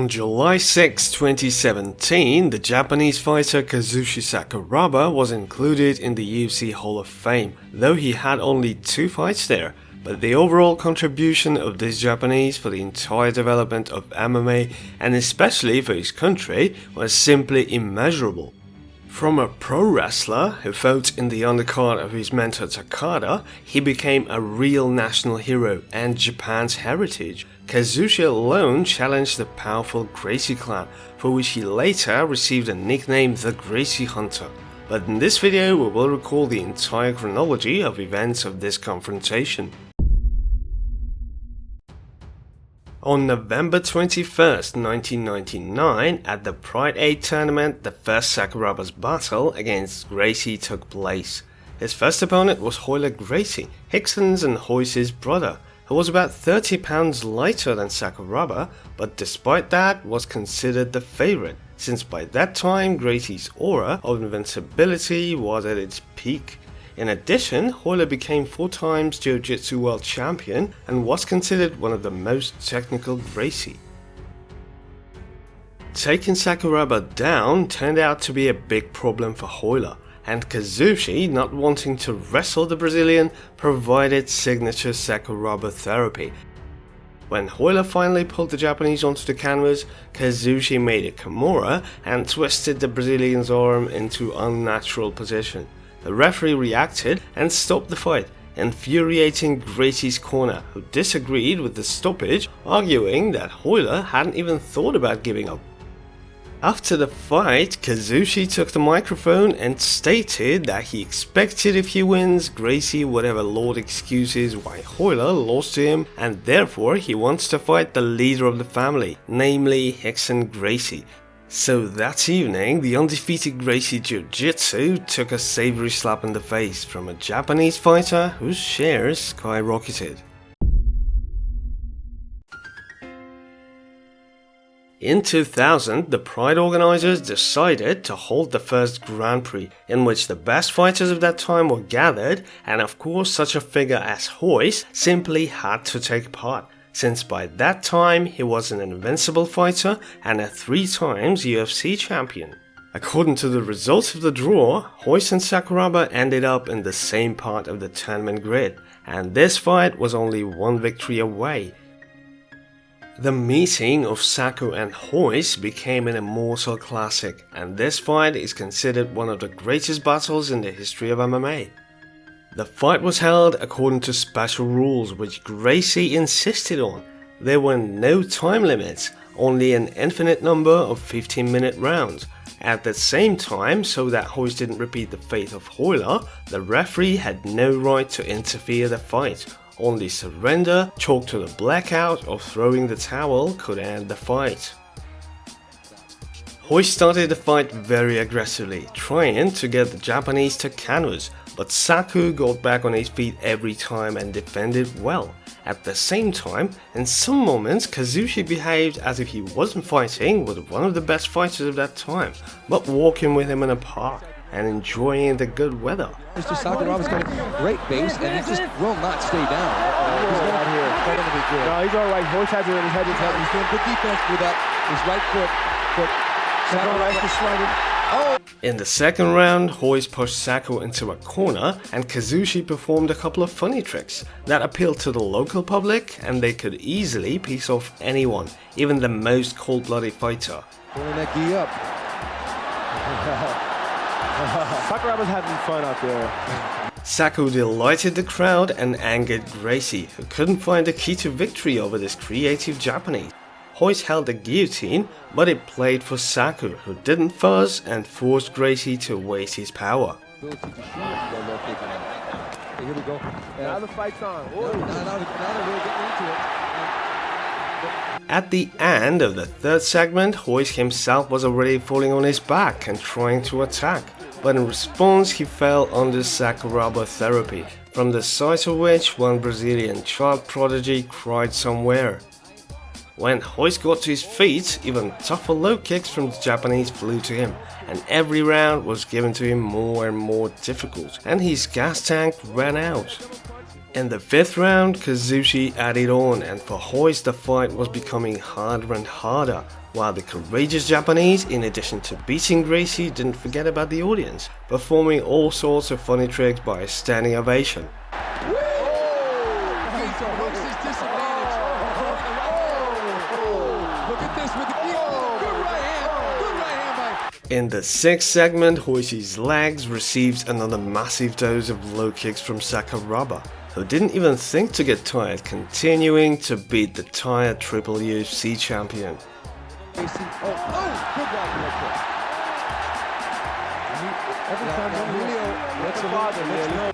On July 6, 2017, the Japanese fighter Kazushi Sakuraba was included in the UFC Hall of Fame, though he had only 2 fights there. But the overall contribution of this Japanese for the entire development of MMA, and especially for his country, was simply immeasurable. From a pro wrestler who fought in the undercard of his mentor Takada, he became a real national hero and Japan's heritage. Kazushi alone challenged the powerful Gracie Clan, for which he later received a nickname the Gracie Hunter. But in this video we will recall the entire chronology of events of this confrontation. On November 21st, 1999, at the Pride 8 tournament, the first Sakuraba's battle against Gracie took place. His first opponent was Royler Gracie, Hickson's and Royce's brother, who was about 30 pounds lighter than Sakuraba, but despite that was considered the favorite, since by that time Gracie's aura of invincibility was at its peak. In addition, Royler became 4 times Jiu-Jitsu World Champion and was considered one of the most technical Gracie. Taking Sakuraba down turned out to be a big problem for Royler, and Kazushi, not wanting to wrestle the Brazilian, provided signature Sakuraba therapy. When Royler finally pulled the Japanese onto the canvas, Kazushi made a Kimura and twisted the Brazilian's arm into unnatural position. The referee reacted and stopped the fight, infuriating Gracie's corner, who disagreed with the stoppage, arguing that Royler hadn't even thought about giving up. After the fight, Kazushi took the microphone and stated that he expected if he wins, Gracie would have a lot of excuses why Royler lost to him, and therefore he wants to fight the leader of the family, namely Hickson Gracie. So that evening, the undefeated Gracie Jiu-Jitsu took a savory slap in the face from a Japanese fighter whose shares skyrocketed. In 2000, the Pride organizers decided to hold the first Grand Prix, in which the best fighters of that time were gathered, and of course such a figure as Royce simply had to take part, since by that time he was an invincible fighter and a 3 times UFC champion. According to the results of the draw, Royce and Sakuraba ended up in the same part of the tournament grid, and this fight was only 1 victory away. The meeting of Saku and Royce became an immortal classic, and this fight is considered one of the greatest battles in the history of MMA. The fight was held according to special rules which Gracie insisted on. There were no time limits, only an infinite number of 15-minute rounds. At the same time, so that Royce didn't repeat the fate of Royler, the referee had no right to interfere in the fight. Only surrender, chalk to the blackout, or throwing the towel could end the fight. Royce started the fight very aggressively, trying to get the Japanese to canvas, but Saku got back on his feet every time and defended well. At the same time, in some moments Kazushi behaved as if he wasn't fighting with one of the best fighters of that time, but walking with him in a park and enjoying the good weather. Mr. Sakuraba's got a great base and he just will not stay down. He's out here. No, he's alright. Royce has it in his head. He's doing good defense with that. His right foot. In the second round, Royce pushed Saku into a corner and Kazushi performed a couple of funny tricks that appealed to the local public, and they could easily piece off anyone, even the most cold-blooded fighter. Pulling that gi up. Sakuraba's having fun out there. Saku delighted the crowd and angered Gracie, who couldn't find the key to victory over this creative Japanese. Royce held the guillotine, but it played for Saku, who didn't fuzz and forced Gracie to waste his power. Here we go. Now the fight's on. Now they're getting into it. At the end of the third segment, Royce himself was already falling on his back and trying to attack, but in response he fell under Sakuraba therapy, from the sight of which one Brazilian child prodigy cried somewhere. When Royce got to his feet, even tougher low kicks from the Japanese flew to him, and every round was given to him more and more difficult, and his gas tank ran out. In the 5th round, Kazushi added on, and for Hoist the fight was becoming harder and harder, while the courageous Japanese, in addition to beating Gracie, didn't forget about the audience, performing all sorts of funny tricks by a standing ovation. In the 6th segment, Hoishi's legs received another massive dose of low kicks from Sakuraba, who didn't even think to get tired, continuing to beat the tired Triple UFC champion.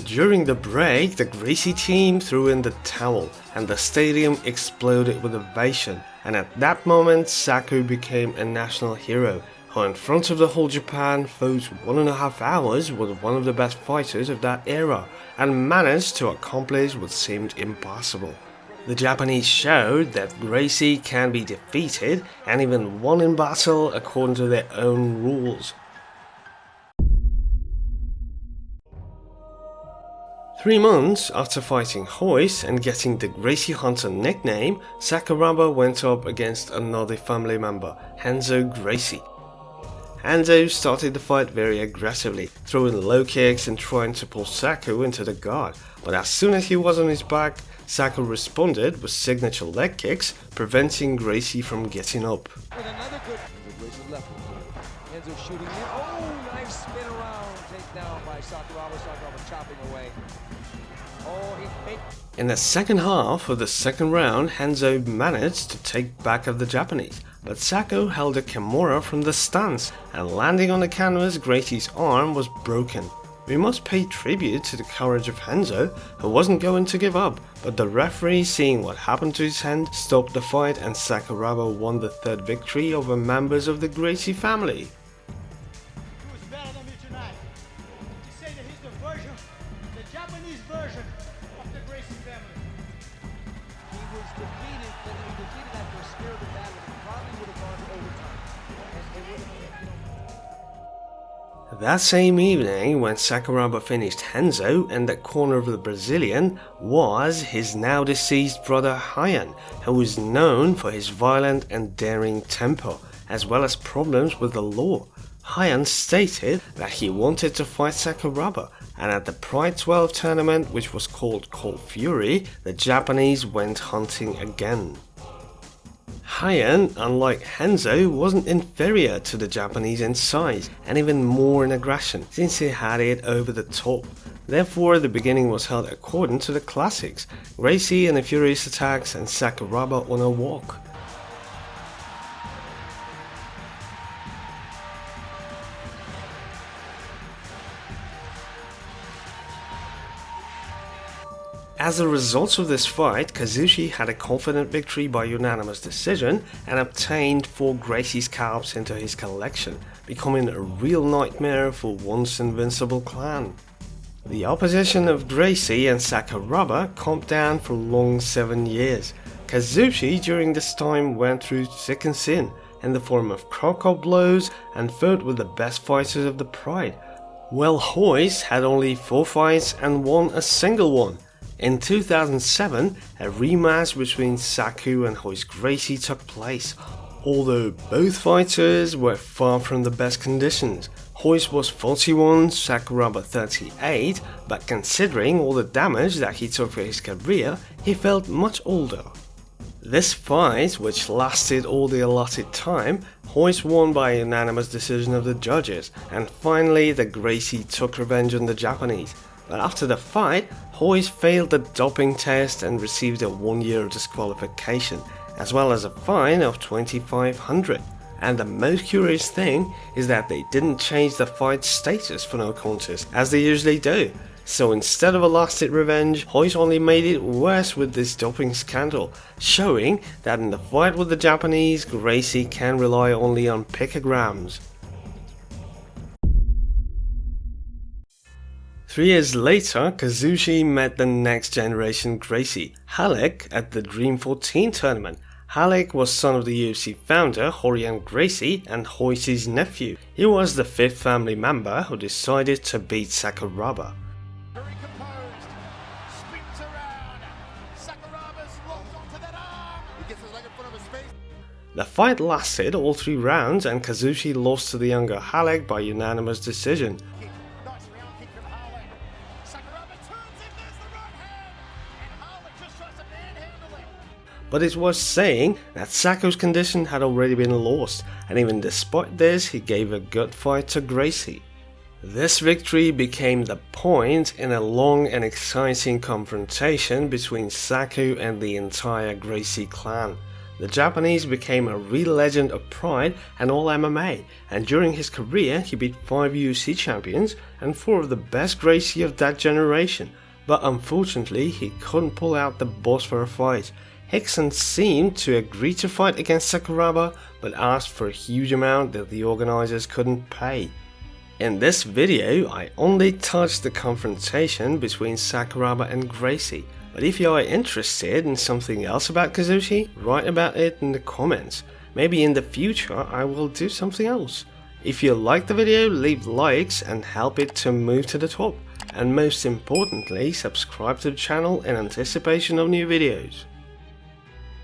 During the break, the Gracie team threw in the towel, and the stadium exploded with ovation, and at that moment, Saku became a national hero, who in front of the whole Japan fought 1.5 hours with one of the best fighters of that era, and managed to accomplish what seemed impossible. The Japanese showed that Gracie can be defeated and even won in battle according to their own rules. 3 months after fighting Hoist and getting the Gracie Hunter nickname, Sakuraba went up against another family member, Hanzo Gracie. Hanzo started the fight very aggressively, throwing low kicks and trying to pull Saku into the guard, but as soon as he was on his back, Saku responded with signature leg kicks, preventing Gracie from getting up. With another good Hanzo shooting in. Oh, nice spin around. Takedown by Sakuraba. Sakuraba chopping away. In the second half of the 2nd round, Hanzo managed to take back of the Japanese, but Saku held a Kimura from the stance, and landing on the canvas, Gracie's arm was broken. We must pay tribute to the courage of Hanzo, who wasn't going to give up, but the referee, seeing what happened to his hand, stopped the fight, and Sakuraba won the 3rd victory over members of the Gracie family. He was better than me tonight. To say that he's the Japanese version of the Gracie family. He was defeated, but he was defeated after a spirited battle. He probably would have gone to overtime. That same evening, when Sakuraba finished Hanzo, and the corner of the Brazilian was his now deceased brother Ryan, who was known for his violent and daring temper, as well as problems with the law. Ryan stated that he wanted to fight Sakuraba, and at the Pride 12 tournament, which was called Cold Fury, the Japanese went hunting again. Ryan, unlike Hanzo, wasn't inferior to the Japanese in size, and even more in aggression, since he had it over the top. Therefore, the beginning was held according to the classics, Gracie and the furious attacks and Sakuraba on a walk. As a result of this fight, Kazushi had a confident victory by unanimous decision and obtained 4 Gracie scalps into his collection, becoming a real nightmare for once invincible clan. The opposition of Gracie and Sakuraba calmed down for a long 7 years. Kazushi during this time went through thick and thin in the form of crocodile blows and fought with the best fighters of the Pride, while Hoist had only 4 fights and won a single one. In 2007, a rematch between Saku and Hoist Gracie took place, although both fighters were far from the best conditions. Hoist was 41, Sakuraba 38, but considering all the damage that he took for his career, he felt much older. This fight, which lasted all the allotted time, Hoist won by a unanimous decision of the judges, and finally the Gracie took revenge on the Japanese. But after the fight, Hoist failed the doping test and received a 1-year disqualification, as well as a fine of $2,500. And the most curious thing is that they didn't change the fight status for no contest, as they usually do. So instead of a lasting revenge, Hoist only made it worse with this doping scandal, showing that in the fight with the Japanese, Gracie can rely only on picograms. 3 years later, Kazushi met the next generation Gracie, Halleck, at the Dream 14 tournament. Halleck was son of the UFC founder Rorion Gracie and Hoist's nephew. He was the 5th family member who decided to beat Sakuraba. Very composed, spins around. The fight lasted all 3 rounds and Kazushi lost to the younger Halleck by unanimous decision. Nice round kick from Halleck. Sakuraba turns in, there's the right hand, and Halleck just tries to manhandle him. But it was saying that Saku's condition had already been lost, and even despite this he gave a good fight to Gracie. This victory became the point in a long and exciting confrontation between Saku and the entire Gracie clan. The Japanese became a real legend of pride and all MMA, and during his career he beat 5 UFC champions and 4 of the best Gracie of that generation, but unfortunately he couldn't pull out the boss for a fight. Hickson seemed to agree to fight against Sakuraba, but asked for a huge amount that the organizers couldn't pay. In this video, I only touched the confrontation between Sakuraba and Gracie, but if you are interested in something else about Kazushi, write about it in the comments. Maybe in the future I will do something else. If you liked the video, leave likes and help it to move to the top. And most importantly, subscribe to the channel in anticipation of new videos.